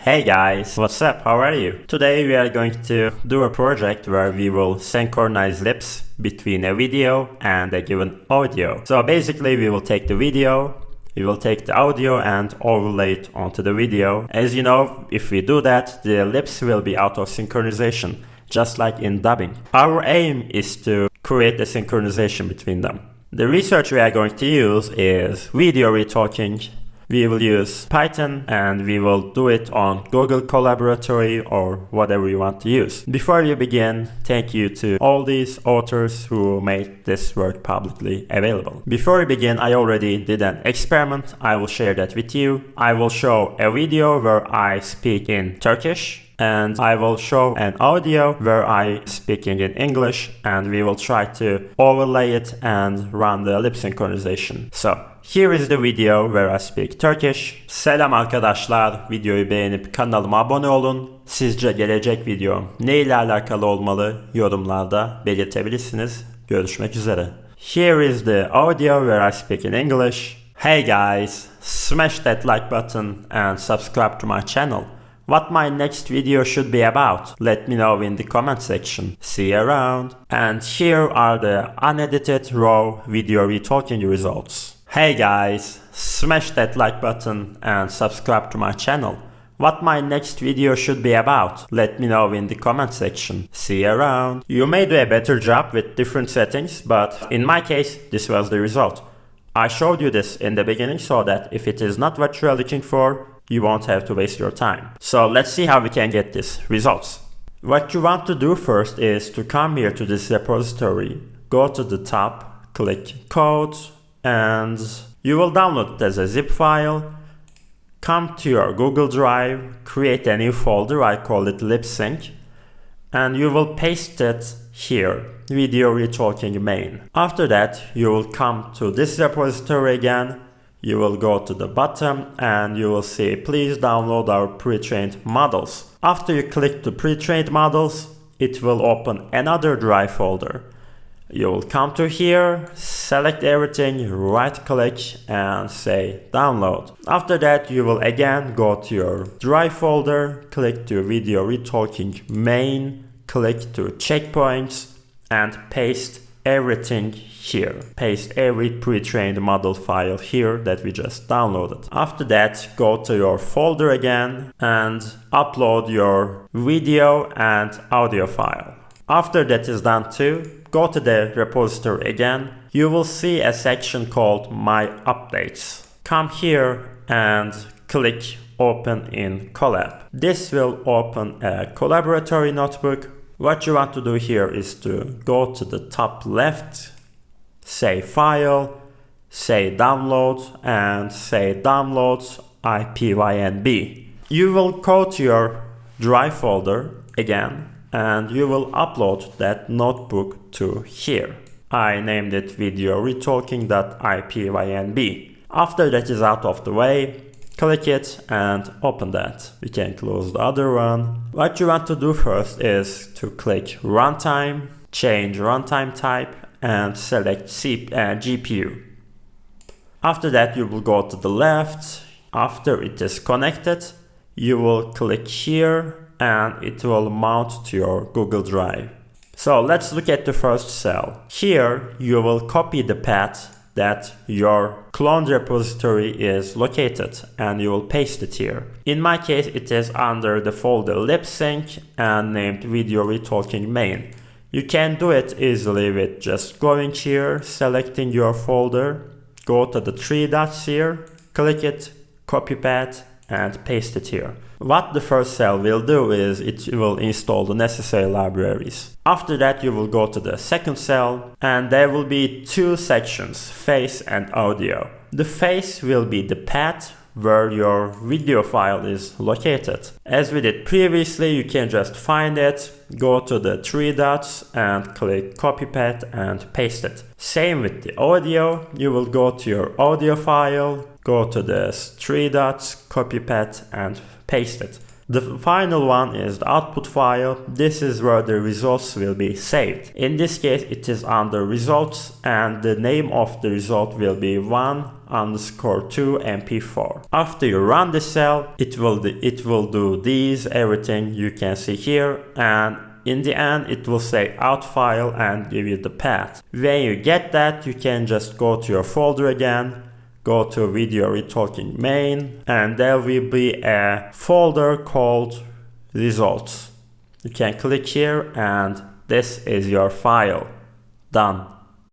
Hey guys, what's up? How are you? Today we are going to do a project where we will synchronize lips between a video and a given audio. So basically we will take the video, we will take the audio and overlay it onto the video. As you know, if we do that, the lips will be out of synchronization, just like in dubbing. Our aim is to create a synchronization between them. The research we are going to use is Video-Retalking. We will use Python and we will do it on Google Collaboratory or whatever you want to use. Before you begin, thank you to all these authors who made this work publicly available. Before we begin, I already did an experiment. I will share that with you. I will show a video where I speak in Turkish, and I will show an audio where I speaking in English, and we will try to overlay it and run the lip synchronization. So here is the video where I speak Turkish. Selam arkadaşlar, videoyu beğenip kanalıma abone olun. Sizce gelecek videom ne ile alakalı olmalı yorumlarda belirtebilirsiniz. Görüşmek üzere. Here is the audio where I speak in English. Hey guys, smash that like button and subscribe to my channel. What my next video should be about? Let me know in the comment section. See you around. And here are the unedited raw Video-Retalking results. Hey guys, smash that like button and subscribe to my channel. What my next video should be about? Let me know in the comment section. See you around. You may do a better job with different settings, but in my case, this was the result. I showed you this in the beginning so that if it is not what you are looking for, you won't have to waste your time. So let's see how we can get these results. What you want to do first is to come here to this repository, go to the top, click code, and you will download it as a zip file. Come to your Google Drive, create a new folder, I call it lip sync, and you will paste it here, Video-Retalking main. After that, you will come to this repository again. You will go to the bottom and you will see please download our pre-trained models. After you click the pre-trained models, it will open another drive folder. You will come to here, select everything, right click and say download. After that you will again go to your drive folder, click to Video-Retalking main, click to checkpoints and paste everything here. Paste every pre-trained model file here that we just downloaded. After that, go to your folder again and upload your video and audio file. After that is done too, go to the repository again. You will see a section called My Updates. Come here and click Open in Collab. This will open a collaboratory notebook. What you want to do here is to go to the top left, say File, say Download, and say Download IPYNB. You will go to your drive folder again, and you will upload that notebook to here. I named it Video-Retalking.ipynb. After that is out of the way, click it and open that. We can close the other one. What you want to do first is to click Runtime, change runtime type, and select GPU. After that, you will go to the left. After it is connected, you will click here and it will mount to your Google Drive. So let's look at the first cell. Here, you will copy the path that your cloned repository is located and you will paste it here. In my case, it is under the folder lip sync and named Video-Retalking main. You can do it easily with just going here, selecting your folder, go to the three dots here, click it, copy path and paste it here. What the first cell will do is it will install the necessary libraries. After that, you will go to the second cell and there will be two sections, face and audio. The face will be the path where your video file is located. As we did previously, you can just find it, go to the three dots and click copy path and paste it. Same with the audio, you will go to your audio file, go to the three dots, copy path and paste it. The final one is the output file. This is where the results will be saved. In this case, it is under results, and the name of the result will be 1_2 MP4. After you run the cell, it will do everything you can see here, and in the end it will say out file and give you the path. When you get that, you can just go to your folder again, go to Video-Retalking main, and there will be a folder called results. You can click here and this is your file. Done.